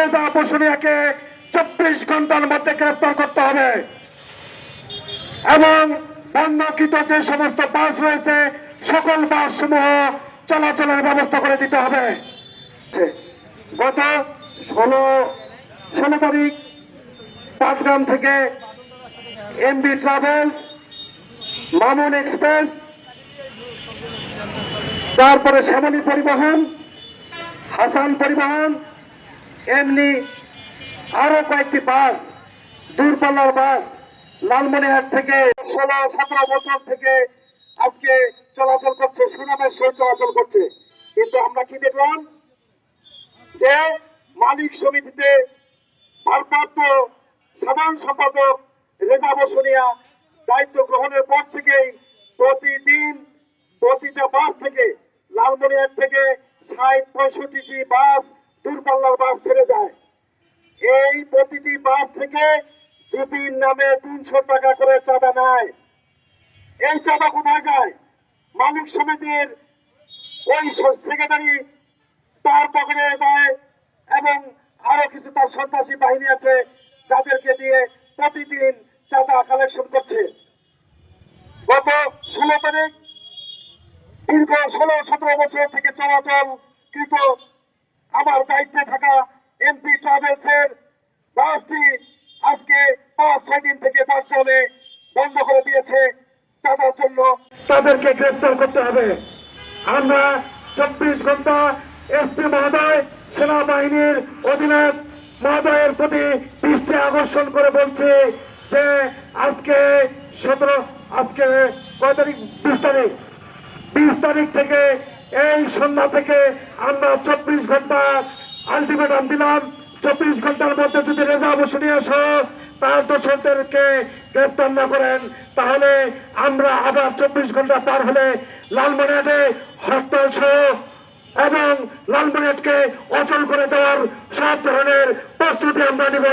রেজা বসুনিয়াকে 24 ঘন্টার মধ্যে গ্রেফতার করতে হবে এবং বন্ধকৃত যে সমস্ত বাস রয়েছে সকল বাস সমূহ চলাচলের ব্যবস্থা করে দিতে হবে। গত 16 তারিখ পাটগ্রাম থেকে এমবি ট্রাভেলস, মামুন এক্সপ্রেস, তারপরে শ্যামলী পরিবহন, হাসান পরিবহন, এমনি আরো কয়েকটি বাস, দূরপাল্লার বাস লালমনিরহাট থেকে 16-17 বছর থেকে আজকে চলাচল করছে, সুনামের সহিত চলাচল করছে। কিন্তু আমরা কি দেখলাম যে মালিক সমিতিতে ভারপ্রাপ্ত সাধারণ সম্পাদক রেজা বসুনিয়া দায়িত্ব গ্রহণের পর থেকেই প্রতিদিন প্রতিটা বাস থেকে লালমনিরহাট থেকে 60-65টি বাস দূরপাল্লার বাস ছেড়ে যায়। এই প্রতিটি বাস থেকে জিপির নামে 300 টাকা করে চাঁদা নেয়। এই চাঁদা কোথায় যায়? মালিক সমিতির ওই সেক্রেটারি তার পকেটে দেয় এবং আরো কিছু তার সন্ত্রাসী বাহিনী আছে যাদেরকে দিয়ে প্রতিদিন চাঁদা কালেকশন করছে। গত 16 তারিখ দীর্ঘ 16-17 বছর থেকে চলাচলকৃত আমার দায়িত্বে থাকা এমপি ট্রাভেলসের বাসটি আজকে 5-6 দিন থেকে বর্তমানে বন্ধ করে দিয়েছে চাঁদার জন্য। তাদেরকে গ্রেফতার করতে হবে। আমরা 24 ঘন্টা এসপি মহোদয়, সেনাবাহিনীর অধিনায়ক মহোদয়ের প্রতি দৃষ্টি আকর্ষণ করে বলছি যে আজকে কয় তারিখ? 20 তারিখ থেকে এই সন্ধ্যা থেকে আমরা 24 ঘন্টা আলটিমেটাম দিলাম। 24 ঘন্টার মধ্যে যদি রেজা বসুনিয়া সহ তার দোষরদেরকে গ্রেফতার না করেন তাহলে আমরা আবার 24 ঘন্টা পার হলে লালমনিরহাটে হরতাল সহ এবং লালমনিরহাটকে অচল করে দেওয়ার সব ধরনের প্রস্তুতি আমরা নিব।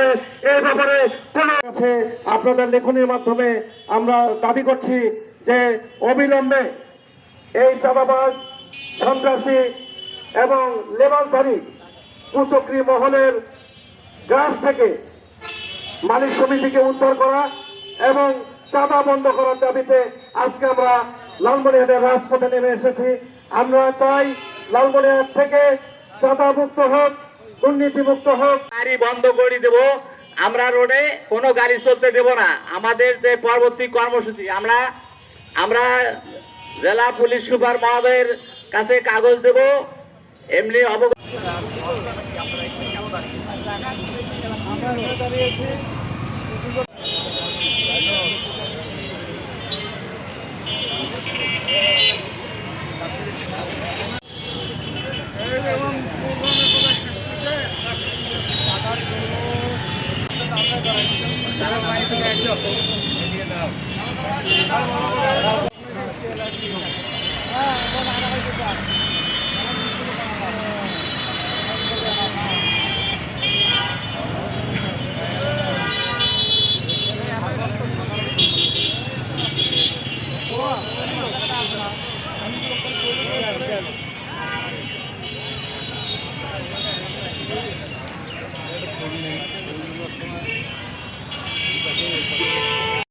এই ব্যাপারে কোন আছে আপনাদের লেখনের মাধ্যমে আমরা দাবি করছি যে অবিলম্বে এই চাঁদাবাজ, সন্ত্রাসী এবং লেবাসধারী কুচক্রী মহলের গ্রাস থেকে মালিক সমিতিকে উদ্ধার করা এবং চাঁদা বন্ধ করার দাবিতে আজকে আমরা লালমনিরহাটের রাজপথে নেমে এসেছি। আমরা চাই লালমনিরহাট থেকে চাঁদা মুক্ত হোক, দুর্নীতি মুক্ত হোক। গাড়ি বন্ধ করে দেব, আমরা রোডে কোনো গাড়ি চলতে দেব না। আমাদের যে পরবর্তী কর্মসূচি আমরা জেলা পুলিশ সুপার মহোদয়ের কাছে কাগজ দেব, এমনি অবগত